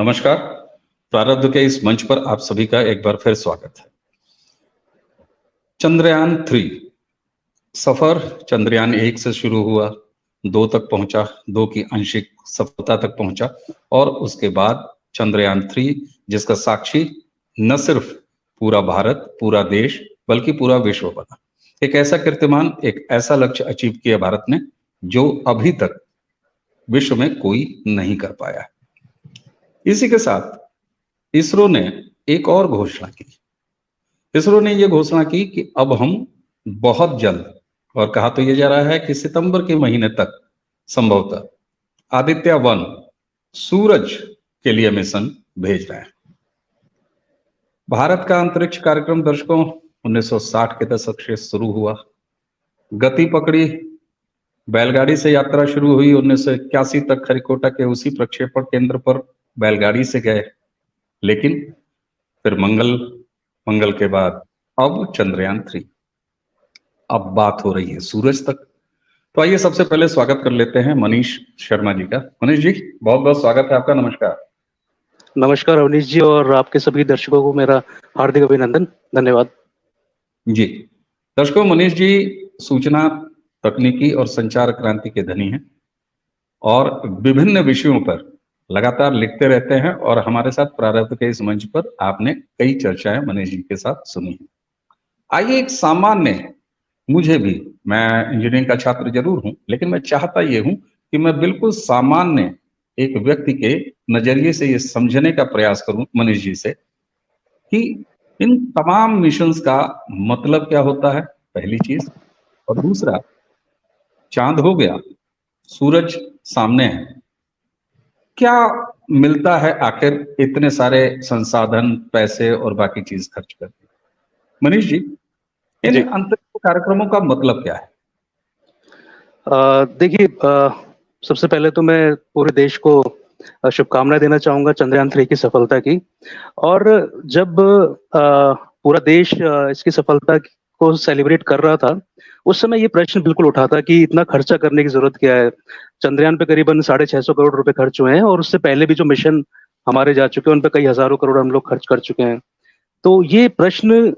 नमस्कार। प्रारब्ध के इस मंच पर आप सभी का एक बार फिर स्वागत है। चंद्रयान 3 सफर चंद्रयान 1 से शुरू हुआ, 2 तक पहुंचा, 2 की आंशिक सफलता तक पहुंचा और उसके बाद चंद्रयान 3 जिसका साक्षी न सिर्फ पूरा भारत, पूरा देश बल्कि पूरा विश्व बना। एक ऐसा कीर्तिमान, एक ऐसा लक्ष्य अचीव किया भारत ने जो अभी तक विश्व में कोई नहीं कर पाया। इसी के साथ इसरो ने एक और घोषणा की। इसरो ने यह घोषणा की कि अब हम बहुत जल्द, और कहा तो यह जा रहा है कि सितंबर के महीने तक संभवतः आदित्य 1 सूरज के लिए मिशन भेज रहे हैं। भारत का अंतरिक्ष कार्यक्रम दर्शकों 1960 के दशक से शुरू हुआ, गति पकड़ी, बैलगाड़ी से यात्रा शुरू हुई। 1981 तक खरीकोटा के उसी प्रक्षेपण केंद्र पर बैलगाड़ी से गए, लेकिन फिर मंगल के बाद अब चंद्रयान 3, अब बात हो रही है सूरज तक। तो आइए सबसे पहले स्वागत कर लेते हैं मनीष शर्मा जी का। मनीष जी, बहुत बहुत स्वागत है आपका। नमस्कार। नमस्कार अवनीश जी, और आपके सभी दर्शकों को मेरा हार्दिक अभिनंदन। धन्यवाद जी। दर्शकों, मनीष जी सूचना तकनीकी और संचार क्रांति के धनी हैं और विभिन्न विषयों पर लगातार लिखते रहते हैं और हमारे साथ प्रारब्ध के इस मंच पर आपने कई चर्चाएं मनीष जी के साथ सुनी हैं। आइए एक सामान्य, मुझे भी, मैं इंजीनियरिंग का छात्र जरूर हूं, लेकिन मैं चाहता ये हूं कि मैं बिल्कुल सामान्य एक व्यक्ति के नजरिए से ये समझने का प्रयास करूं मनीष जी से कि इन तमाम मिशंस का मतलब क्या होता है, पहली चीज। और दूसरा, चांद हो गया, सूरज सामने है, क्या मिलता है आखिर इतने सारे संसाधन, पैसे और बाकी चीज खर्च करके? मनीष जी, इन अंतरिक्ष कार्यक्रमों का मतलब क्या है? देखिए, सबसे पहले तो मैं पूरे देश को शुभकामनाएं देना चाहूंगा चंद्रयान 3 की सफलता की। और जब पूरा देश इसकी सफलता को सेलिब्रेट कर रहा था, उस समय ये प्रश्न बिल्कुल उठा था कि इतना खर्चा करने की जरूरत क्या है। चंद्रयान पे करीबन 650 करोड़ रुपए खर्च हुए हैं और उससे पहले भी जो मिशन हमारे जा चुके हैं उन पे कई हजारों करोड़ हम लोग खर्च कर चुके हैं। तो ये प्रश्न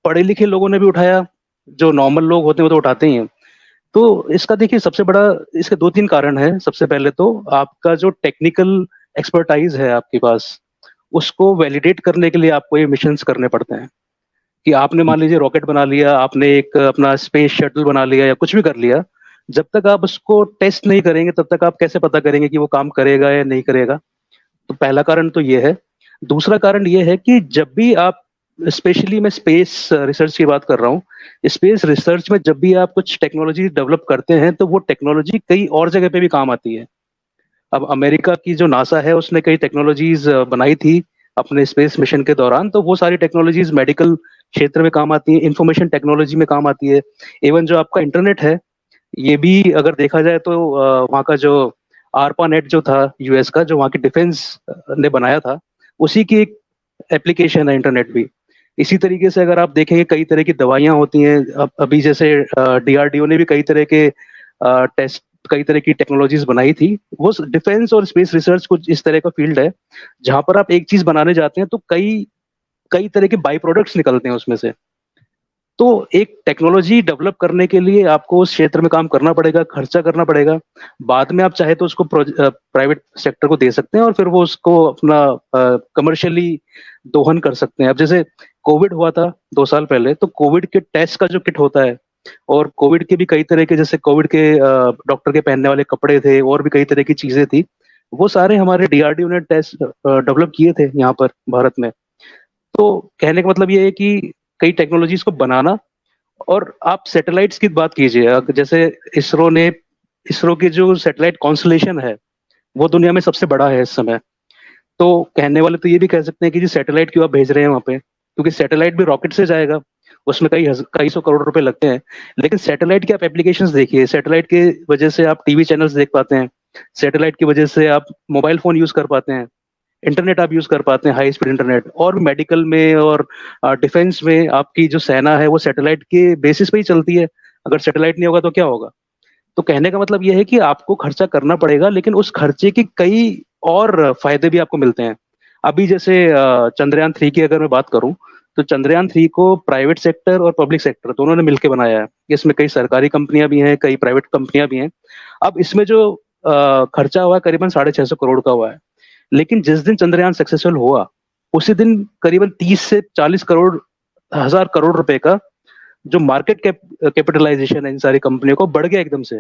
पढ़े लिखे लोगों ने भी उठाया, जो नॉर्मल लोग होते हैं वो तो उठाते ही हैं। तो इसका देखिए सबसे बड़ा, इसके 2-3 कारण हैं। सबसे पहले तो आपका जो टेक्निकल एक्सपर्टाइज है आपके पास, उसको वैलिडेट करने के लिए आपको ये मिशंस करने पड़ते हैं। कि आपने मान लीजिए रॉकेट बना लिया, आपने एक अपना स्पेस शटल बना लिया या कुछ भी कर लिया, जब तक आप उसको टेस्ट नहीं करेंगे तब तक आप कैसे पता करेंगे कि वो काम करेगा या नहीं करेगा। तो पहला कारण तो ये है। दूसरा कारण ये है कि जब भी आप, स्पेशली मैं स्पेस रिसर्च की बात कर रहा हूँ, स्पेस रिसर्च में जब भी आप कुछ टेक्नोलॉजी डेवलप करते हैं तो वो टेक्नोलॉजी कई और जगह पे भी काम आती है। अब अमेरिका की जो नासा है उसने कई टेक्नोलॉजीज बनाई थी अपने स्पेस मिशन के दौरान, तो वो सारी टेक्नोलॉजीज मेडिकल क्षेत्र में काम आती है, इंफॉर्मेशन टेक्नोलॉजी में काम आती है। इवन जो आपका इंटरनेट है, ये भी अगर देखा जाए तो वहाँ का जो आरपा नेट जो था यूएस का, जो वहाँ की डिफेंस ने बनाया था, उसी की एक एप्लीकेशन है इंटरनेट भी। इसी तरीके से अगर आप देखेंगे कई तरह की दवाइयां होती हैं। अभी जैसे डीआरडीओ ने भी कई तरह के टेस्ट, कई तरह की टेक्नोलॉजीज बनाई थी। वो डिफेंस और स्पेस रिसर्च कुछ इस तरह का फील्ड है जहां पर आप एक चीज बनाने जाते हैं तो कई कई तरह के बाई प्रोडक्ट्स निकलते हैं उसमें से। तो एक टेक्नोलॉजी डेवलप करने के लिए आपको उस क्षेत्र में काम करना पड़ेगा, खर्चा करना पड़ेगा। बाद में आप चाहे तो उसको प्राइवेट सेक्टर को दे सकते हैं और फिर वो उसको अपना कमर्शियली दोहन कर सकते हैं। अब जैसे कोविड हुआ था 2 साल पहले, तो कोविड के टेस्ट का जो किट होता है, और कोविड के भी कई तरह के, जैसे कोविड के डॉक्टर के पहनने वाले कपड़े थे और भी कई तरह की चीजें थी, वो सारे हमारे डीआरडीओ ने टेस्ट डेवलप किए थे यहाँ पर भारत में। तो कहने का मतलब ये है कि कई टेक्नोलॉजीज को बनाना। और आप सैटेलाइट्स की बात कीजिए, जैसे इसरो के जो सैटेलाइट कॉन्स्टलेशन है वो दुनिया में सबसे बड़ा है इस समय। तो कहने वाले तो ये भी कह सकते हैं कि जी सैटेलाइट क्यों आप भेज रहे हैं वहाँ पे, क्योंकि सैटेलाइट भी रॉकेट से जाएगा, उसमें कई सौ करोड़ रुपए लगते हैं। लेकिन सैटेलाइट की आप एप्लीकेशंस देखिए, सैटेलाइट की वजह से आप टीवी चैनल्स देख पाते हैं, सैटेलाइट की वजह से आप मोबाइल फोन यूज कर पाते हैं, इंटरनेट आप यूज कर पाते हैं, हाई स्पीड इंटरनेट। और मेडिकल में और डिफेंस में आपकी जो सेना है वो सैटेलाइट के बेसिस पे ही चलती है। अगर सैटेलाइट नहीं होगा तो क्या होगा? तो कहने का मतलब ये है कि आपको खर्चा करना पड़ेगा, लेकिन उस खर्चे के कई और फायदे भी आपको मिलते हैं। अभी जैसे चंद्रयान 3 की अगर मैं बात करूं, तो चंद्रयान 3 को प्राइवेट सेक्टर और पब्लिक सेक्टर दोनों ने मिलकर बनाया है। इसमें कई सरकारी कंपनियां भी हैं, कई प्राइवेट कंपनियां भी हैं। अब इसमें जो खर्चा हुआ है करीबन 650 करोड़ का हुआ है। लेकिन जिस दिन चंद्रयान सक्सेसफुल हुआ, उसी दिन करीबन 30 से 40 करोड़ हजार करोड़ रुपए का जो मार्केट कैपिटलाइजेशन है इन सारी कंपनियों को बढ़ गया एकदम से।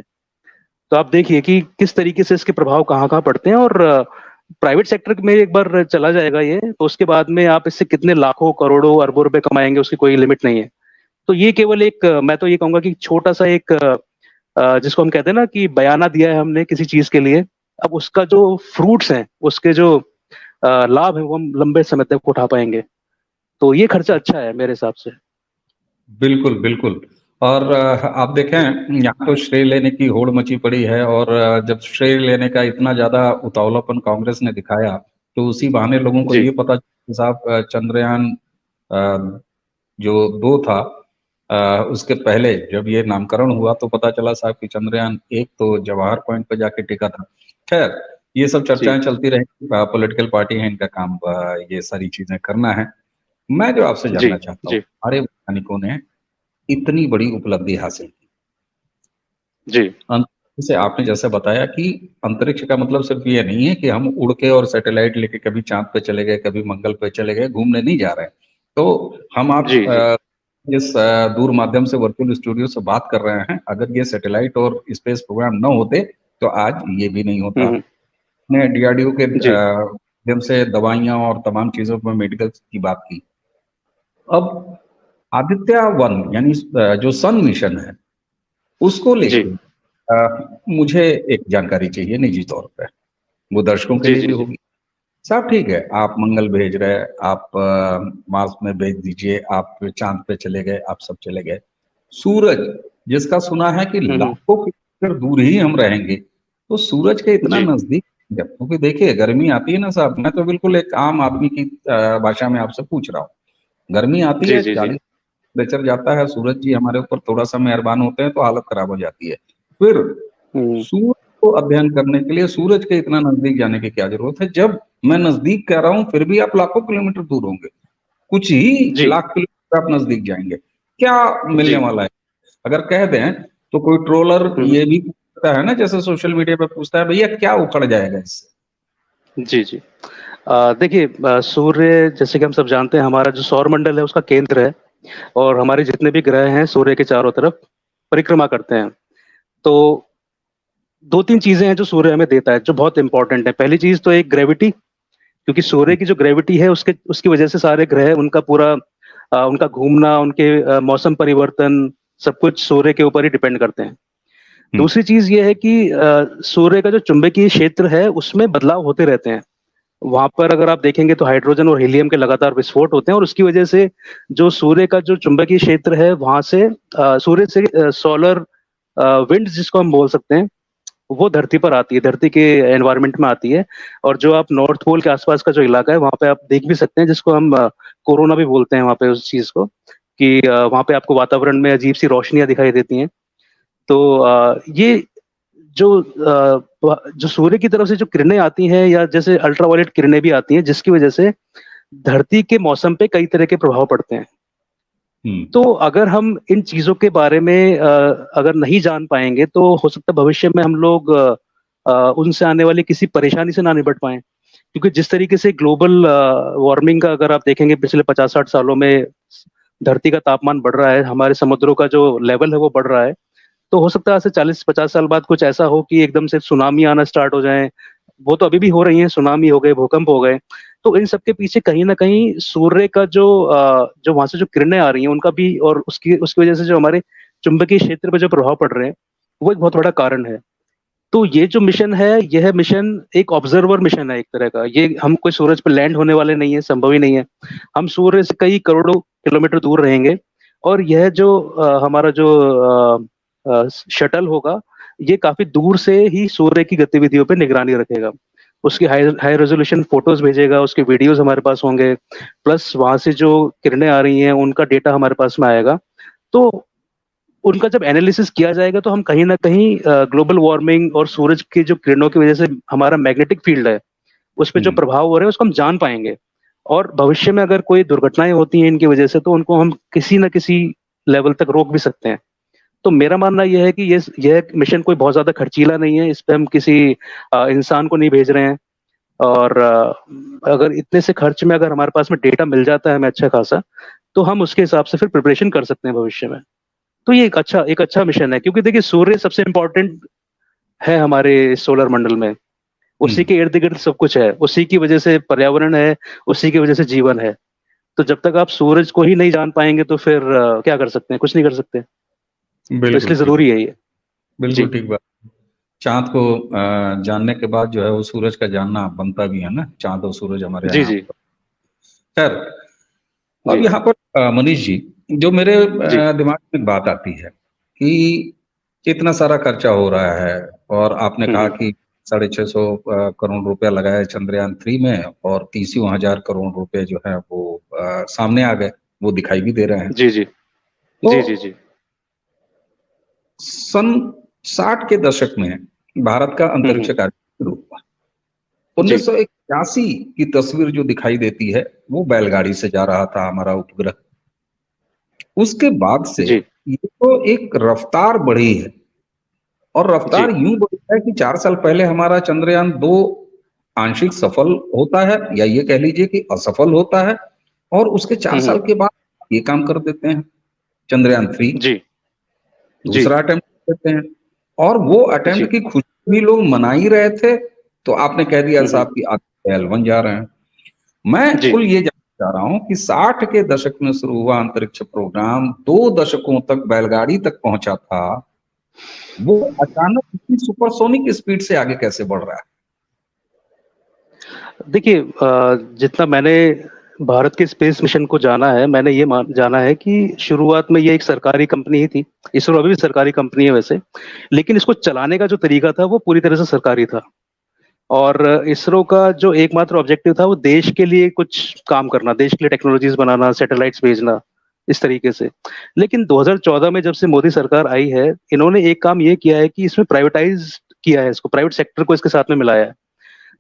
तो आप देखिए कि किस तरीके से इसके प्रभाव कहाँ कहाँ पड़ते हैं। और प्राइवेट सेक्टर में एक बार चला जाएगा ये, तो उसके बाद में आप इससे कितने लाखों करोड़ों अरबों रुपए कमाएंगे, उसकी कोई लिमिट नहीं है। तो ये केवल एक मैं तो ये कहूंगा कि छोटा सा एक जिसको हम कहते हैं ना कि बयाना दिया है हमने किसी चीज के लिए। अब उसका जो फ्रूट्स हैं, उसके जो लाभ है, वो हम लंबे समय तक उठा पाएंगे। तो ये खर्चा अच्छा है मेरे हिसाब से। बिल्कुल, बिल्कुल। और आप देखें, यहाँ तो श्रेय लेने की होड़ मची पड़ी है, और जब श्रेय लेने का इतना ज़्यादा उतावलापन कांग्रेस ने दिखाया, तो उसी बहाने लोगों को जी। ये पता चला साहब चंद्रयान जो 2 था, उसके पहले जब ये नामकरण हुआ तो पता चला साहब कि चंद्रयान 1 तो जवाहर पॉइंट पे जाके टिका था। खैर, ये सब जी। चर्चाएँ चलती रहेंगी, पॉलिटिकल पार्टी है, इनका काम ये सारी चीज़ें करना है। मैं जो आपसे जी। जानना चाहता हूँ, जी। हमारे वैज्ञानिकों ने इतनी बड़ी उपलब्धि हासिल की। जी। जैसे आपने जैसे बताया कि अंतरिक्ष का मतलब सिर्फ ये नहीं है कि हम उड़ के और सैटेलाइट लेके कभी चांद पे चले गए, कभी मंगल पे चले गए, घूमने नहीं जा रहे हैं। तो हम आप जी। जी। जिस दूर माध्यम से वर्चुअल स्टूडियो से बात कर रहे हैं, अगर ये सैटेलाइट और स्पेस प्रोग्राम न होते, तो आज ये भी नहीं होता। हम्म। हमने डीआरडीओ के जी। माध्यम से दवाइयाँ और तमाम चीज़ों पर मेडिकल की बात की। अब आदित्य 1 यानी जो सन मिशन है, उसको जी। लेके मुझे एक जानकारी चाहिए निजी तौर पे, वो दर्शकों के जी। लिए जी। भी जी। होगी। साहब ठीक है, आप मंगल भेज रहे हैं, आप मार्स में भेज दीजिए, आप चाँद पे चले गए, आप सब चले गए। सूरज, जिसका सुना है कि हम्म। लाखों किलोमीटर दूर ही हम रहेंगे, तो सूरज के इतना जी। नज़दीक जब, क्योंकि देखिए गर्मी आती है ना साहब, मैं तो बिल्कुल एक आम आदमी की भाषा में आपसे पूछ रहा हूँ। गर्मी आती जी। है, जी। जी। 40 टेम्परेचर जाता है, सूरज जी हमारे ऊपर थोड़ा-सा मेहरबान होते हैं तो हालत खराब हो जाती है। फिर हम्म। सूरज को अध्ययन करने के लिए सूरज के इतना नज़दीक जाने की क्या ज़रूरत है? जब मैं नज़दीक कह रहा हूँ, फिर भी आप लाखों किलोमीटर दूर होंगे। कुछ ही जी। लाख किलोमीटर आप नज़दीक जाएँगे। क्या मिलने जी। वाला है? अगर कह दें, तो कोई ट्रोलर हम्म। ये भी पूछता है ना, जैसे सोशल मीडिया पे पूछता है, भैया क्या उखड़ जाएगा इससे? जी। जी। देखिए, सूर्य जैसे कि हम सब जानते हैं, हमारा जो सौर मंडल है उसका केंद्र है। और हमारे जितने भी ग्रह हैं सूर्य के चारों तरफ परिक्रमा करते हैं। तो 2-3 चीजें हैं जो सूर्य हमें देता है, जो बहुत इंपॉर्टेंट है। पहली चीज तो एक ग्रेविटी, क्योंकि सूर्य की जो ग्रेविटी है उसके उसकी वजह से सारे ग्रह उनका पूरा उनका घूमना, उनके मौसम परिवर्तन, सब कुछ सूर्य के ऊपर ही डिपेंड करते हैं। हुँ, दूसरी चीज ये है कि सूर्य का जो चुंबकीय क्षेत्र है उसमें बदलाव होते रहते हैं। वहां पर अगर आप देखेंगे तो हाइड्रोजन और हीलियम के लगातार विस्फोट होते हैं, और उसकी वजह से जो सूर्य का जो चुंबकीय क्षेत्र है वहां से सूर्य से सोलर विंड जिसको हम बोल सकते हैं, वो धरती पर आती है, धरती के एनवायरनमेंट में आती है। और जो आप नॉर्थ पोल के आसपास का जो इलाका है वहां पे आप देख भी सकते हैं, जिसको हम कोरोना भी बोलते हैं वहां पे उस चीज को, कि वहां पे आपको वातावरण में अजीब सी रोशनियां दिखाई देती हैं। तो ये जो जो सूर्य की तरफ से जो किरणें आती हैं, या जैसे अल्ट्रावायलेट किरणें भी आती हैं, जिसकी वजह से धरती के मौसम पे कई तरह के प्रभाव पड़ते हैं। हुँ, तो अगर हम इन चीजों के बारे में अगर नहीं जान पाएंगे, तो हो सकता है भविष्य में हम लोग उनसे आने वाली किसी परेशानी से ना निपट पाए। क्योंकि जिस तरीके से ग्लोबल वार्मिंग का अगर आप देखेंगे पिछले 50-60 सालों में धरती का तापमान बढ़ रहा है, हमारे समुद्रों का जो लेवल है वो बढ़ रहा है। तो हो सकता है आज से 40-50 साल बाद कुछ ऐसा हो कि एकदम से सुनामी आना स्टार्ट हो जाए। वो तो अभी भी हो रही हैं, सुनामी हो गए, भूकंप हो गए। तो इन सब के पीछे कहीं न कहीं सूर्य का जो वहाँ से जो किरणें आ रही हैं उनका भी, और उसकी उसकी वजह से जो हमारे चुंबकीय क्षेत्र पे जो प्रभाव पड़ रहे हैं, वो एक बहुत बड़ा कारण है। तो ये जो मिशन है, यह मिशन एक ऑब्जर्वर मिशन है एक तरह का। ये हम कोई सूरज पे लैंड होने वाले नहीं है, संभव ही नहीं है। हम सूर्य से कई करोड़ों किलोमीटर दूर रहेंगे, और यह जो हमारा जो शटल होगा, ये काफ़ी दूर से ही सूर्य की गतिविधियों पे निगरानी रखेगा। उसकी हाई हाई रेज़ोल्यूशन फ़ोटोज़ भेजेगा, उसके वीडियोज़ हमारे पास होंगे, प्लस वहाँ से जो किरणें आ रही हैं, उनका डेटा हमारे पास में आएगा। तो उनका जब एनालिसिस किया जाएगा तो हम कहीं ना कहीं ग्लोबल वार्मिंग और सूरज की जो किरणों की वजह से हमारा मैग्नेटिक फील्ड है उस पे जो हम्म। प्रभाव हो रहे हैं उसको हम जान पाएंगे। और भविष्य में अगर कोई दुर्घटनाएं होती हैं इनकी वजह से तो उनको हम किसी न किसी लेवल तक रोक भी सकते हैं। तो मेरा मानना यह है कि यह मिशन कोई बहुत ज्यादा खर्चीला नहीं है, इस पे हम किसी इंसान को नहीं भेज रहे हैं। और अगर इतने से खर्च में अगर हमारे पास में डेटा मिल जाता है हमें अच्छा खासा, तो हम उसके हिसाब से फिर प्रिपरेशन कर सकते हैं भविष्य में। तो ये एक अच्छा मिशन है, क्योंकि देखिए सूर्य सबसे इम्पोर्टेंट है हमारे सोलर मंडल में। उसी हम्म। के इर्द गिर्द सब कुछ है, उसी की वजह से पर्यावरण है, उसी की वजह से जीवन है। तो जब तक आप सूरज को ही नहीं जान पाएंगे तो फिर क्या कर सकते हैं, कुछ नहीं कर सकते। तो बिल्कुल इसलिए ठीक। जरूरी है ये। बिल्कुल जी ठीक बात। चांद को जानने के बाद जो है वो सूरज का जानना बनता भी है ना, चांद और सूरज हमारे जी यहाँ जी पर। खैर, अब जी यहाँ पर मनीष जी, जो मेरे जी। दिमाग में एक बात आती है कि इतना सारा खर्चा हो रहा है, और आपने कहा हम्म। कि 650 करोड़ रुपया लगाया है चंद्रयान 3 में, और 30,000 करोड़ रुपए जो है वो सामने आ गए, वो दिखाई भी दे रहे हैं। जी जी तो जी जी जी। सन 60 के दशक में भारत का अंतरिक्ष हम्म। कार्य शुरू हुआ। जी 1981 की तस्वीर जो दिखाई देती है, वो बैलगाड़ी से जा रहा था हमारा उपग्रह। उसके बाद से जी ये तो एक रफ्तार बढ़ी है, और जी। रफ्तार यूं बढ़ी है कि 4 साल पहले हमारा चंद्रयान 2 आंशिक सफल होता है, या ये कह लीजिए कि असफल होता है, और उसके चार हम्म। साल के बाद ये काम कर देते हैं चंद्रयान 3 जी जी दूसरा अटेम्प्ट करते हैं। और वो जी। अटेम्प्ट की खुशी भी लोग मना ही रहे थे, तो आपने कह दिया हम्म। साहब कि आप पहल बन जा रहे हैं। मैं जी। कुल ये जानना चाह रहा हूं कि 60 के दशक में शुरू हुआ अंतरिक्ष प्रोग्राम 2 दशकों तक बैलगाड़ी तक पहुंचा था, वो अचानक इतनी सुपरसोनिक स्पीड से आगे कैसे बढ़ रहा है? देखिए जितना मैंने भारत के स्पेस मिशन को जाना है, मैंने ये जाना है कि शुरुआत में ये एक सरकारी कंपनी ही थी। इसरो अभी भी सरकारी कंपनी है वैसे, लेकिन इसको चलाने का जो तरीका था वो पूरी तरह से सरकारी था। और इसरो का जो एकमात्र ऑब्जेक्टिव था वो देश के लिए कुछ काम करना, देश के लिए टेक्नोलॉजीज बनाना, सैटेलाइट्स भेजना, इस तरीके से। लेकिन 2014 में जब से मोदी सरकार आई है, इन्होंने एक काम ये किया है कि इसमें प्राइवेटाइज किया है, इसको प्राइवेट सेक्टर को इसके साथ में मिलाया है।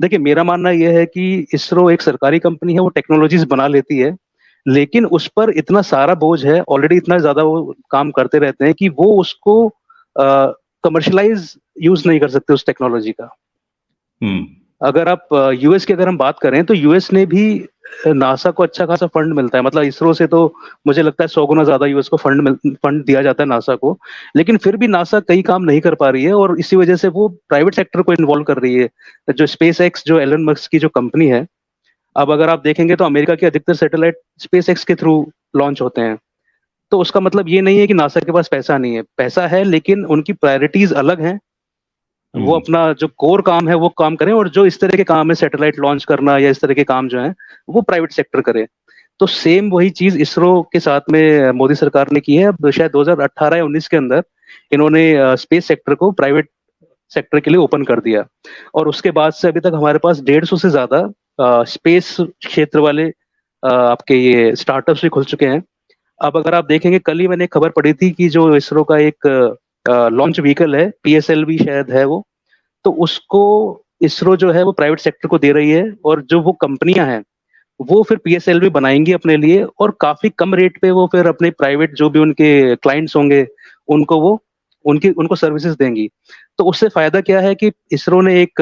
देखिए मेरा मानना यह है कि इसरो एक सरकारी कंपनी है, वो टेक्नोलॉजीज बना लेती है, लेकिन उस पर इतना सारा बोझ है, ऑलरेडी इतना ज्यादा वो काम करते रहते हैं कि वो उसको कमर्शलाइज यूज नहीं कर सकते उस टेक्नोलॉजी का। हम्म। अगर आप यूएस की अगर हम बात करें तो यूएस ने भी नासा को अच्छा खासा फंड मिलता है, मतलब इसरो से तो मुझे लगता है 100 गुना ज्यादा यूएस को फंड दिया जाता है नासा को। लेकिन फिर भी नासा कई काम नहीं कर पा रही है, और इसी वजह से वो प्राइवेट सेक्टर को इन्वॉल्व कर रही है। जो स्पेस एक्स, जो एलन मस्क की जो कंपनी है, अब अगर आप देखेंगे तो अमेरिका के अधिकतर सैटेलाइट स्पेस एक्स के थ्रू लॉन्च होते हैं। तो उसका मतलब ये नहीं है कि नासा के पास पैसा नहीं है, पैसा है, लेकिन उनकी प्रायोरिटीज अलग हैं। वो हम्म। अपना जो कोर काम है वो काम करें, और जो इस तरह के काम है सैटेलाइट लॉन्च करना या इस तरह के काम जो है वो प्राइवेट सेक्टर करे। तो सेम वही चीज इसरो के साथ में मोदी सरकार ने की है। अब शायद 2018 या 19 के अंदर इन्होंने स्पेस सेक्टर को प्राइवेट सेक्टर के लिए ओपन कर दिया। और उसके बाद से अभी तक हमारे पास 150 से ज्यादा स्पेस क्षेत्र वाले आपके ये स्टार्टअप्स भी खुल चुके हैं। अब अगर आप देखेंगे, कल ही मैंने एक खबर पढ़ी थी कि जो इसरो का एक लॉन्च व्हीकल है, पीएसएलवी शायद है वो, तो उसको इसरो जो है वो प्राइवेट सेक्टर को दे रही है, और जो वो कंपनियां हैं वो फिर पीएसएलवी बनाएंगी अपने लिए, और काफी कम रेट पे वो फिर अपने प्राइवेट जो भी उनके क्लाइंट्स होंगे उनको वो उनको सर्विसेज देंगी। तो उससे फायदा क्या है कि इसरो ने एक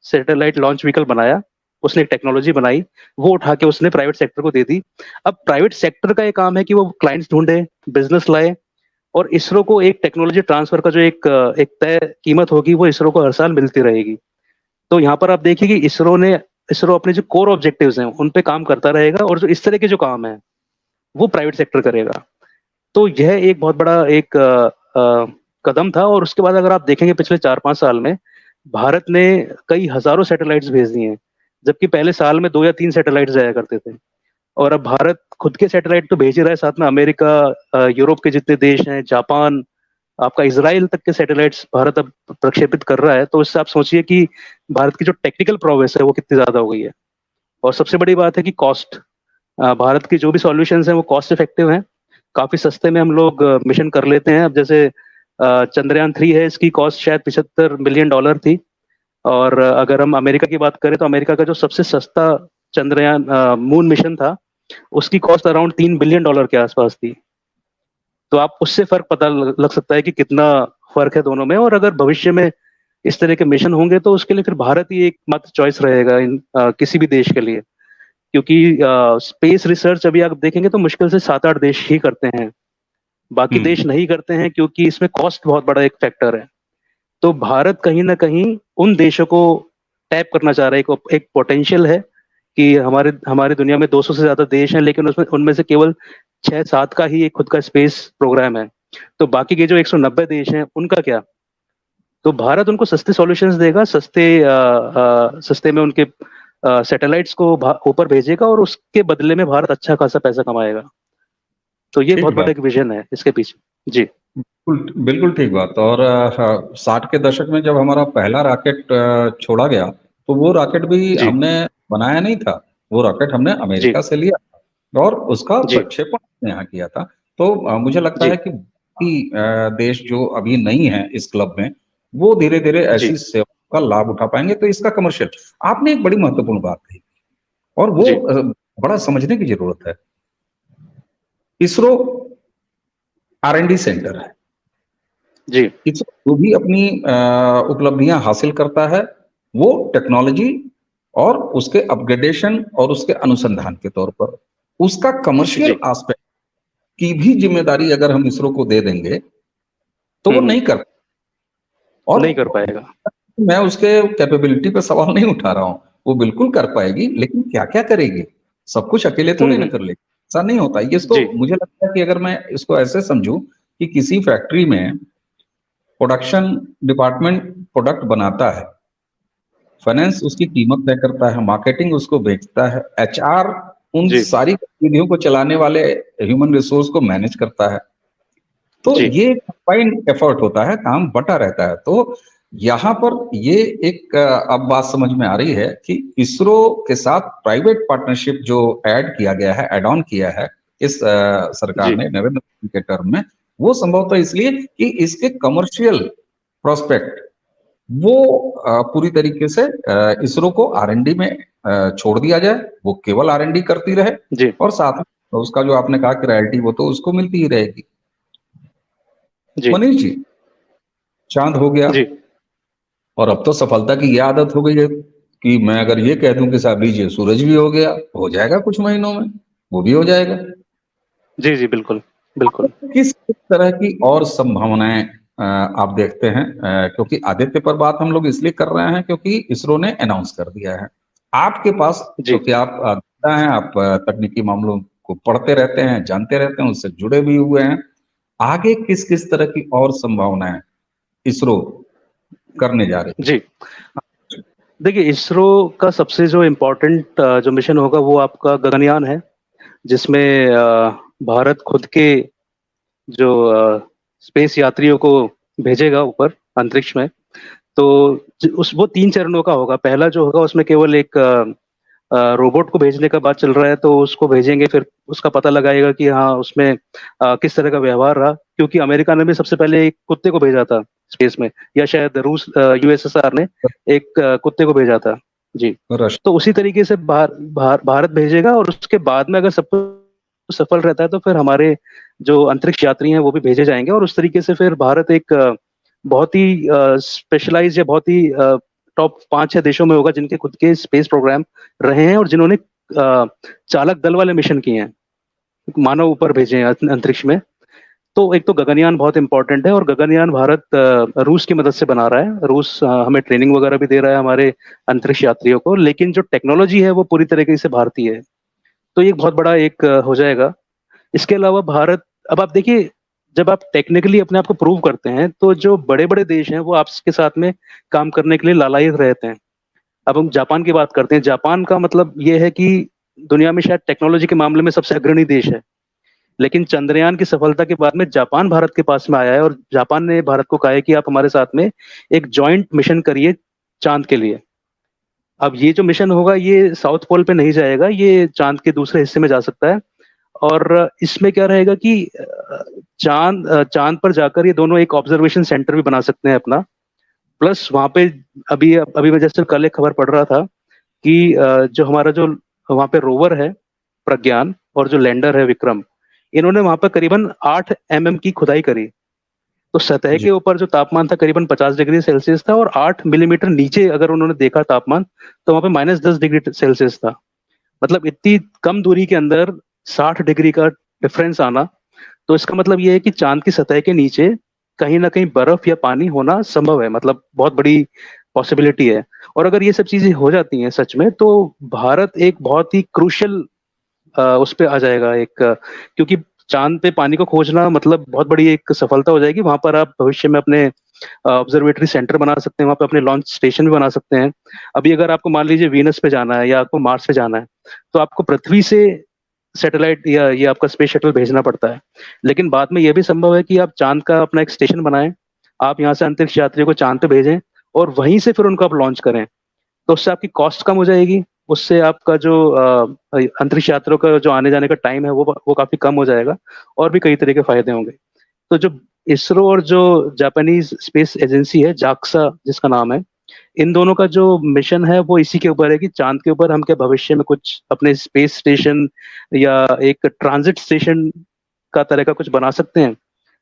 सैटेलाइट लॉन्च व्हीकल बनाया, उसने एक टेक्नोलॉजी बनाई, वो उठा के उसने प्राइवेट सेक्टर को दे दी। अब प्राइवेट सेक्टर का ये काम है कि वो क्लाइंट्स ढूंढे, बिजनेस लाए, और इसरो को एक टेक्नोलॉजी ट्रांसफर का जो एक तय कीमत होगी वो इसरो को हर साल मिलती रहेगी। तो यहाँ पर आप देखिए कि इसरो अपने जो कोर ऑब्जेक्टिव्स हैं उन पे काम करता रहेगा, और जो इस तरह के जो काम है वो प्राइवेट सेक्टर करेगा। तो यह एक बहुत बड़ा एक कदम था। और उसके बाद अगर आप देखेंगे पिछले 4-5 साल में भारत ने कई हजारों सैटेलाइट्स भेज दिए हैं, जबकि पहले साल में 2 या 3 सैटेलाइट्स जाया करते थे। और अब भारत खुद के सैटेलाइट तो भेज ही रहा है, साथ में अमेरिका, यूरोप के जितने देश हैं, जापान, आपका इजराइल तक के सैटेलाइट्स भारत अब प्रक्षेपित कर रहा है। तो इससे आप सोचिए कि भारत की जो टेक्निकल प्रोग्रेस है वो कितनी ज्यादा हो गई है। और सबसे बड़ी बात है कि कॉस्ट, भारत की जो भी सॉल्यूशंस हैं वो कॉस्ट इफेक्टिव हैं। काफी सस्ते में हम लोग मिशन कर लेते हैं। अब जैसे चंद्रयान 3 है, इसकी कॉस्ट शायद $75 मिलियन थी। और अगर हम अमेरिका की बात करें तो अमेरिका का जो सबसे सस्ता चंद्रयान मून मिशन था, उसकी कॉस्ट अराउंड $3 बिलियन के आसपास थी। तो आप उससे फर्क पता लग सकता है कि कितना फर्क है दोनों में। और अगर भविष्य में इस तरह के मिशन होंगे तो उसके लिए फिर भारत ही एकमात्र चॉइस रहेगा किसी भी देश के लिए। क्योंकि स्पेस रिसर्च अभी आप देखेंगे तो मुश्किल से 7-8 देश ही करते हैं, बाकी देश नहीं करते हैं, क्योंकि इसमें कॉस्ट बहुत बड़ा एक फैक्टर है। तो भारत कहीं ना कहीं उन देशों को टैप करना चाह रहा है। एक पोटेंशियल है कि हमारे हमारी दुनिया में 200 से ज्यादा देश हैं, लेकिन उसमें उनमें से केवल 6-7 का ही एक खुद का स्पेस प्रोग्राम है। तो बाकी के जो 190 देश हैं उनका क्या? तो भारत उनको सस्ते सॉल्यूशंस देगा, सस्ते में उनके सैटेलाइट्स को ऊपर भेजेगा, और उसके बदले में भारत अच्छा खासा पैसा कमाएगा। तो ये ठीक बहुत बड़ा बात। एक विजन है इसके पीछे। जी बिल्कुल बिल्कुल ठीक बात। और 60 के दशक में जब हमारा पहला रॉकेट छोड़ा गया, तो वो रॉकेट भी जी हमने बनाया नहीं था। वो रॉकेट हमने जी अमेरिका से लिया और उसका जी प्रक्षेपण हमने यहाँ किया था। तो मुझे लगता जी है कि बाकी देश जो अभी नहीं है इस क्लब में, वो धीरे धीरे जी ऐसी सेवा का लाभ उठा पाएंगे। तो इसका कमर्शियल, आपने एक बड़ी महत्वपूर्ण बात कही और वो जी बड़ा समझने की जरूरत है। इसरो R&D सेंटर है। जी इसरो जो भी अपनी उपलब्धियां हासिल करता है, वो टेक्नोलॉजी और उसके अपग्रेडेशन और उसके अनुसंधान के तौर पर, उसका कमर्शियल जी एस्पेक्ट की भी जिम्मेदारी अगर हम इसरो को दे देंगे तो वो नहीं कर। और नहीं कर पाएगा। मैं उसके कैपेबिलिटी पे सवाल नहीं उठा रहा हूँ, वो बिल्कुल कर पाएगी, लेकिन क्या क्या करेगी? सब कुछ अकेले थोड़ी ना कर लेगी, ऐसा नहीं होता। ये इसको जी मुझे लगता है कि अगर मैं इसको ऐसे समझूं कि किसी फैक्ट्री में प्रोडक्शन डिपार्टमेंट प्रोडक्ट बनाता है, फाइनेंस उसकी कीमत तय करता है, मार्केटिंग उसको बेचता है, HR उन जी सारी गतिविधियों को चलाने वाले ह्यूमन रिसोर्स को मैनेज करता है। तो जी ये कंबाइंड एफर्ट होता है, काम बटा रहता है। तो यहाँ पर ये एक अब बात समझ में आ रही है कि इसरो के साथ प्राइवेट पार्टनरशिप जो ऐड किया गया है, एड ऑन किया है इस सरकार जी ने नरेंद्र मोदी के टर्म में, वो संभवतः इसलिए कि इसके कमर्शियल प्रोस्पेक्ट वो पूरी तरीके से इसरो को R&D में छोड़ दिया जाए, वो केवल R&D करती रहे जी और साथ में उसका जो आपने कहा कि रॉयल्टी वो तो उसको मिलती ही रहेगी। जी मनीष जी, चांद हो गया जी और अब तो सफलता की ये आदत हो गई है कि मैं अगर ये कह दूं कि साहब लीजिए सूरज भी हो गया, हो जाएगा कुछ महीनों में, वो भी हो जाएगा। जी जी बिल्कुल बिल्कुल। किस किस तरह की और संभावनाएं आप देखते हैं? क्योंकि आदित्य पर बात हम लोग इसलिए कर रहे हैं क्योंकि इसरो ने अनाउंस कर दिया है। आपके पास, जी क्योंकि आप नेता हैं, आप तकनीकी मामलों को पढ़ते रहते हैं, जानते रहते हैं, उससे जुड़े भी हुए हैं, आगे किस किस तरह की और संभावनाएं इसरो करने जा रही है? जी देखिए, इसरो का सबसे जो इम्पोर्टेंट जो मिशन होगा वो आपका गगनयान है, जिसमें भारत खुद के जो स्पेस यात्रियों को भेजेगा ऊपर अंतरिक्ष में। तो उस वो 3 चरणों का होगा। पहला जो होगा उसमें केवल एक रोबोट को भेजने का बात चल रहा है, तो उसको भेजेंगे, फिर उसका पता लगाएगा कि हाँ उसमें किस तरह का व्यवहार रहा। क्योंकि अमेरिका ने भी सबसे पहले एक कुत्ते को भेजा था स्पेस में, या शायद रूस USSR ने एक कुत्ते को भेजा था। जी। रश तो उसी तरीके से भारत भेजेगा, और उसके बाद में अगर सब कुछ सफल रहता है तो फिर हमारे जो अंतरिक्ष यात्री हैं वो भी भेजे जाएंगे। और उस तरीके से फिर भारत एक बहुत ही स्पेशलाइज या बहुत ही टॉप 5-6 देशों में होगा जिनके खुद के स्पेस प्रोग्राम रहे हैं, और जिन्होंने चालक दल वाले मिशन किए हैं, मानव ऊपर भेजे हैं अंतरिक्ष में। तो एक तो गगनयान बहुत इंपॉर्टेंट है, और गगनयान भारत रूस की मदद से बना रहा है। रूस हमें ट्रेनिंग वगैरह भी दे रहा है हमारे अंतरिक्ष यात्रियों को, लेकिन जो टेक्नोलॉजी है वो पूरी तरीके से भारतीय है। तो ये बहुत बड़ा एक हो जाएगा। इसके अलावा भारत, अब आप देखिए, जब आप टेक्निकली अपने आप को प्रूव करते हैं तो जो बड़े बड़े देश हैं वो आपके साथ में काम करने के लिए लालायित रहते हैं। अब हम जापान की बात करते हैं। जापान का मतलब ये है कि दुनिया में शायद टेक्नोलॉजी के मामले में सबसे अग्रणी देश है, लेकिन चंद्रयान की सफलता के बाद में जापान भारत के पास में आया है, और जापान ने भारत को कहा है कि आप हमारे साथ में एक जॉइंट मिशन करिए चांद के लिए। अब ये जो मिशन होगा ये साउथ पोल पे नहीं जाएगा, ये चांद के दूसरे हिस्से में जा सकता है। और इसमें क्या रहेगा कि चांद पर जाकर ये दोनों एक ऑब्जर्वेशन सेंटर भी बना सकते हैं अपना। प्लस वहां पे अभी अभी मैं जैसे कल एक खबर पढ़ रहा था कि जो हमारा जो वहां पे रोवर है प्रज्ञान और जो लैंडर है विक्रम, इन्होंने वहां पर करीबन 8 mm की खुदाई करी। तो सतह जी के ऊपर जो तापमान था करीबन 50 डिग्री सेल्सियस था, और 8 मिलीमीटर नीचे अगर उन्होंने देखा तापमान, तो वहां पे -10 डिग्री सेल्सियस था। मतलब इतनी कम दूरी के अंदर 60 डिग्री का डिफरेंस आना, तो इसका मतलब ये है कि चांद की सतह के नीचे कहीं ना कहीं बर्फ या पानी होना संभव है, मतलब बहुत बड़ी पॉसिबिलिटी है। और अगर ये सब चीजें हो जाती हैं सच में, तो भारत एक बहुत ही क्रूशियल उस पे आ जाएगा एक, क्योंकि चांद पे पानी को खोजना मतलब बहुत बड़ी एक सफलता हो जाएगी। वहां पर आप भविष्य में अपने ऑब्जर्वेटरी सेंटर बना सकते हैं, वहां पे अपने लॉन्च स्टेशन भी बना सकते हैं। अभी अगर आपको मान लीजिए वीनस पे जाना है या आपको मार्स पे जाना है, तो आपको पृथ्वी से सैटेलाइट या ये आपका स्पेस शटल भेजना पड़ता है। लेकिन बाद में यह भी संभव है कि आप चांद का अपना एक स्टेशन बनाएं, आप यहाँ से अंतरिक्ष यात्रियों को चांद पे भेजें और वहीं से फिर उनको आप लॉन्च करें। तो उससे आपकी कॉस्ट कम हो जाएगी, उससे आपका जो अंतरिक्ष यात्रियों का जो आने जाने का टाइम है वो काफी कम हो जाएगा, और भी कई तरह के फायदे होंगे। तो जो इसरो और जो जापानीज स्पेस एजेंसी है जाक्सा जिसका नाम है, इन दोनों का जो मिशन है वो इसी के ऊपर है कि चांद के ऊपर हम क्या भविष्य में कुछ अपने स्पेस स्टेशन या एक ट्रांजिट स्टेशन का तरह का कुछ बना सकते हैं।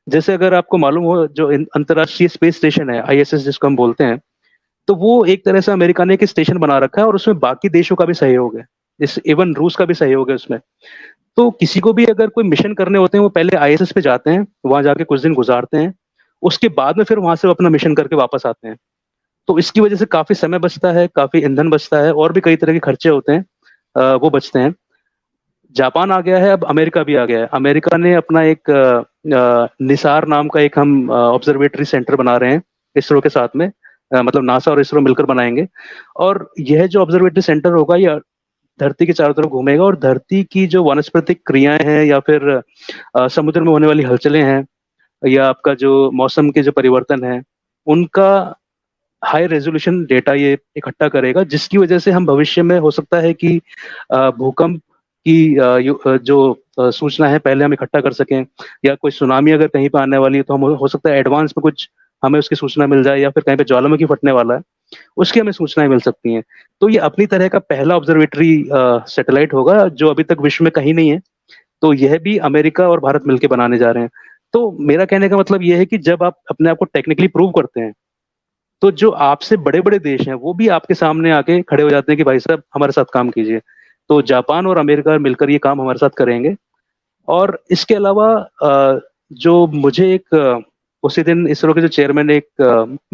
जैसे अगर आपको मालूम हो, जो अंतर्राष्ट्रीय स्पेस स्टेशन है आईएसएस जिसको हम बोलते हैं, तो वो एक तरह से अमेरिका ने एक स्टेशन बना रखा है और उसमें बाकी देशों का भी सहयोग है, इस इवन रूस का भी सहयोग है उसमें। तो किसी को भी अगर कोई मिशन करने होते हैं, वो पहले आईएसएस पे जाते हैं, वहां जाके कुछ दिन गुजारते हैं, उसके बाद में फिर वहां से वो अपना मिशन करके वापस आते हैं। तो इसकी वजह से काफी समय बचता है, काफी ईंधन बचता है, और भी कई तरह के खर्चे होते हैं, वो बचते हैं। जापान आ गया है, अब अमेरिका भी आ गया है। अमेरिका ने अपना एक निसार नाम का एक हम ऑब्जर्वेटरी सेंटर बना रहे हैं इसरो के साथ में, मतलब नासा और इसरो मिलकर बनाएंगे। और यह जो ऑब्जर्वेटरी सेंटर होगा, यह धरती के चारों तरफ घूमेगा और धरती की जो वानस्पतिक क्रियाएं हैं या फिर समुद्र में होने वाली हलचलें हैं, या आपका जो मौसम के जो परिवर्तन है, उनका हाई रेजोल्यूशन डेटा ये इकट्ठा करेगा, जिसकी वजह से हम भविष्य में हो सकता है कि भूकंप की जो सूचना है पहले हम इकट्ठा कर सकें, या कोई सुनामी अगर कहीं पे आने वाली है तो हम हो सकता है एडवांस में कुछ हमें उसकी सूचना मिल जाए, या फिर कहीं पे ज्वालामुखी फटने वाला है उसकी हमें सूचनाएं मिल सकती हैं। तो ये अपनी तरह का पहला ऑब्जर्वेटरी सैटेलाइट होगा जो अभी तक विश्व में कहीं नहीं है। तो यह भी अमेरिका और भारत मिलकर बनाने जा रहे हैं। तो मेरा कहने का मतलब यह है कि जब आप अपने आप को टेक्निकली प्रूव करते हैं, तो जो आपसे बड़े बड़े देश हैं वो भी आपके सामने आके खड़े हो जाते हैं कि भाई साहब हमारे साथ काम कीजिए। तो जापान और अमेरिका मिलकर ये काम हमारे साथ करेंगे। और इसके अलावा जो मुझे एक उसी दिन इसरो के जो चेयरमैन एक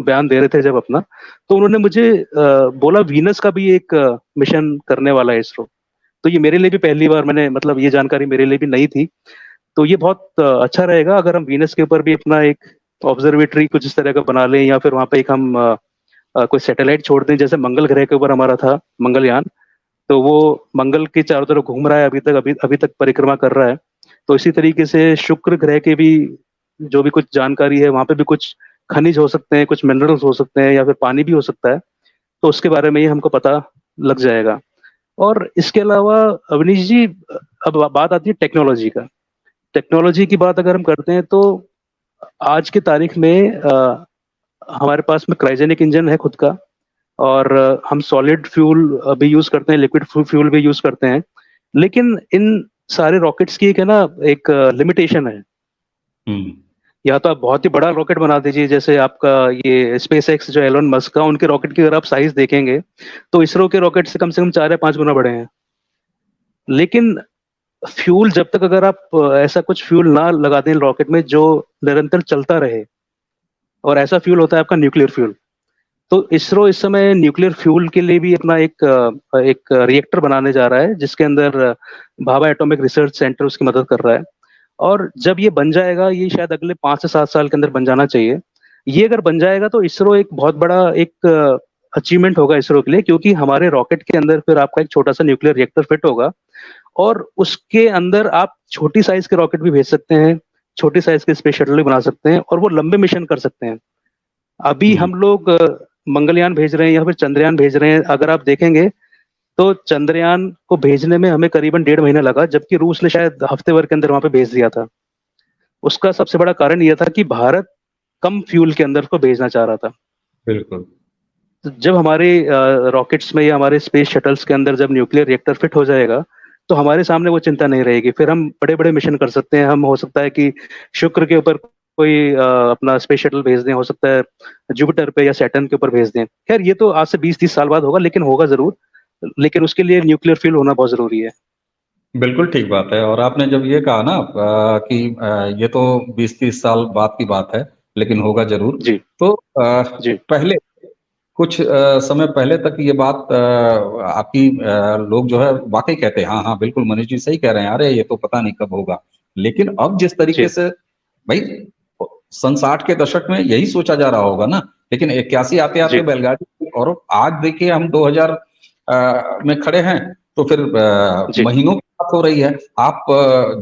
बयान दे रहे थे जब अपना, तो उन्होंने मुझे बोला वीनस का भी एक मिशन करने वाला है इसरो। तो ये मेरे लिए भी पहली बार, मैंने मतलब ये जानकारी मेरे लिए भी नई थी। तो ये बहुत अच्छा रहेगा अगर हम वीनस के ऊपर भी अपना एक ऑब्जर्वेटरी कुछ इस तरह का बना लें, या फिर वहां पे एक हम कोई सैटेलाइट छोड़ दें, जैसे मंगल ग्रह के ऊपर हमारा था मंगलयान। तो वो मंगल के चारों तरफ घूम रहा है, अभी तक परिक्रमा कर रहा है। तो इसी तरीके से शुक्र ग्रह के भी जो भी कुछ जानकारी है, वहां पे भी कुछ खनिज हो सकते हैं, कुछ मिनरल्स हो सकते हैं, या फिर पानी भी हो सकता है। तो उसके बारे में ही हमको पता लग जाएगा। और इसके अलावा अवनीश जी, अब बात आती है टेक्नोलॉजी का। टेक्नोलॉजी की बात अगर हम करते हैं, तो आज की तारीख में हमारे पास में क्रायोजेनिक इंजन है खुद का, और हम सॉलिड फ्यूल भी यूज करते हैं, लिक्विड फ्यूल भी यूज करते हैं। लेकिन इन सारे रॉकेट्स की एक है ना, एक लिमिटेशन है। हम्म या तो आप बहुत ही बड़ा रॉकेट बना दीजिए, जैसे आपका ये स्पेस एक्स जो एलोन मस्क का, उनके रॉकेट की अगर आप साइज देखेंगे, तो इसरो के रॉकेट से कम 4 या 5 गुना बड़े हैं। लेकिन फ्यूल जब तक अगर आप ऐसा कुछ फ्यूल ना लगा दें रॉकेट में जो निरंतर चलता रहे, और ऐसा फ्यूल होता है आपका न्यूक्लियर फ्यूल। तो इसरो इस समय न्यूक्लियर फ्यूल के लिए भी अपना एक रिएक्टर बनाने जा रहा है, जिसके अंदर भाभा एटॉमिक रिसर्च सेंटर उसकी मदद कर रहा है। और जब ये बन जाएगा, ये शायद अगले 5 से 7 साल के अंदर बन जाना चाहिए। ये अगर बन जाएगा तो इसरो एक बहुत बड़ा एक अचीवमेंट होगा इसरो के लिए, क्योंकि हमारे रॉकेट के अंदर फिर आपका एक छोटा सा न्यूक्लियर रिएक्टर फिट होगा, और उसके अंदर आप छोटी साइज के रॉकेट भी भेज सकते हैं, छोटी साइज के स्पेस शटल भी बना सकते हैं, और वो लंबे मिशन कर सकते हैं। अभी हम्म हम लोग मंगलयान भेज रहे हैं या फिर चंद्रयान भेज रहे हैं, अगर आप देखेंगे तो चंद्रयान को भेजने में हमें करीबन 1.5 महीना लगा, जबकि रूस ने शायद हफ्ते भर के अंदर वहां पे भेज दिया था। उसका सबसे बड़ा कारण यह था कि भारत कम फ्यूल के अंदर उसको भेजना चाह रहा था। बिल्कुल। तो जब हमारे रॉकेट्स में या हमारे स्पेस शटल्स के अंदर जब न्यूक्लियर रिएक्टर फिट हो जाएगा, तो हमारे सामने वो चिंता नहीं रहेगी। फिर हम बड़े-बड़े मिशन कर सकते हैं। हम हो सकता है कि शुक्र के ऊपर कोई अपना स्पेस शटल भेज दें, हो सकता है जुपिटर पे या सैटर्न के ऊपर भेज दें। खैर ये तो आज से 20-30 साल बाद होगा, लेकिन होगा ज़रूर। लेकिन उसके लिए न्यूक्लियर फ्यूल होना बहुत ज़रूरी है। बिल्कुल ठीक बात है और आपने जब ये कहा ना कि ये तो 20-30 साल बाद की बात है, लेकिन होगा ज़रूर। जी, तो जी, पहले कुछ समय पहले तक ये बात आपकी लोग जो है वाक़ई कहते हैं, हाँ, हाँ, बिल्कुल मनीष जी सही कह रहे हैं, अरे ये तो पता नहीं कब होगा। लेकिन अब जिस तरीके जी, से भई सन 60 के दशक में यही सोचा जा रहा होगा ना, लेकिन 81 आते-आते जी, बैलगाड़ी और आज देखिए हम 2000 में खड़े हैं, तो फिर जी, महीनों की बात हो रही है। आप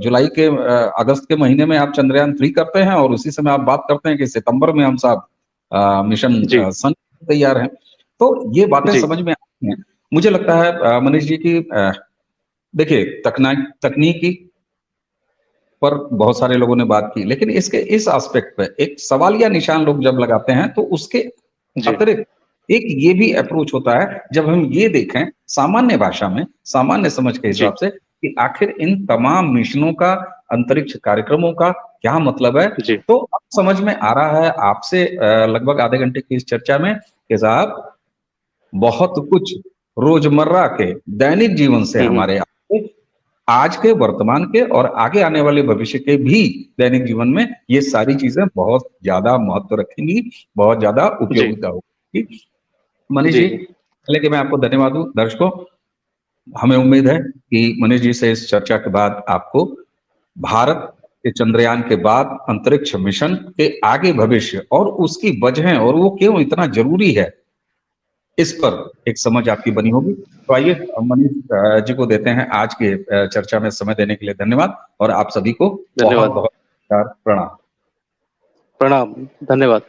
जुलाई के अगस्त के महीने में आप चंद्रयान 3 करते हैं और उसी समय आप बात करते हैं कि सितंबर में हम साहब मिशन जी, सन तैयार हैं। तो ये बातें जी, समझ में आती हैं। मुझे लगता है मनीष जी की देखिए तकनीकी पर बहुत सारे लोगों ने बात की, लेकिन इसके इस एस्पेक्ट पे एक सवालिया निशान लोग जब लगाते हैं, तो उसके जी, अतिरिक्त एक ये भी अप्रोच होता है, जब हम ये देखें सामान्य भाषा में, सामान्य समझ के जी, हिसाब से कि आखिर इन तमाम मिशनों का, अंतरिक्ष कार्यक्रमों का क्या मतलब है? जी, तो अब समझ में आ रहा है आपसे लगभग आधे घंटे की इस चर्चा में कि साहब बहुत कुछ रोजमर्रा के दैनिक जीवन से हुँ, हुँ, हमारे आज के, वर्तमान के और आगे आने वाले भविष्य के भी दैनिक जीवन में ये सारी चीज़ें बहुत ज़्यादा महत्व रखेंगी, बहुत ज़्यादा जी, उपयोगिता होगी। मनीष जी, जी, पहले कि मैं आपको धन्यवाद दूँ, दर्शकों, हमें उम्मीद है कि मनीष जी से इस चर्चा के बाद आपको भारत के चंद्रयान के बाद अंतरिक्ष मिशन के आगे भविष्य और उसकी वजहें और वो क्यों इतना ज़रूरी है, इस पर एक समझ आपकी बनी होगी। तो आइए मनीष जी को देते हैं आज के चर्चा में समय देने के लिए धन्यवाद और आप सभी को धन्यवाद। बहुत-बहुत प्रणाम। प्रणाम, धन्यवाद।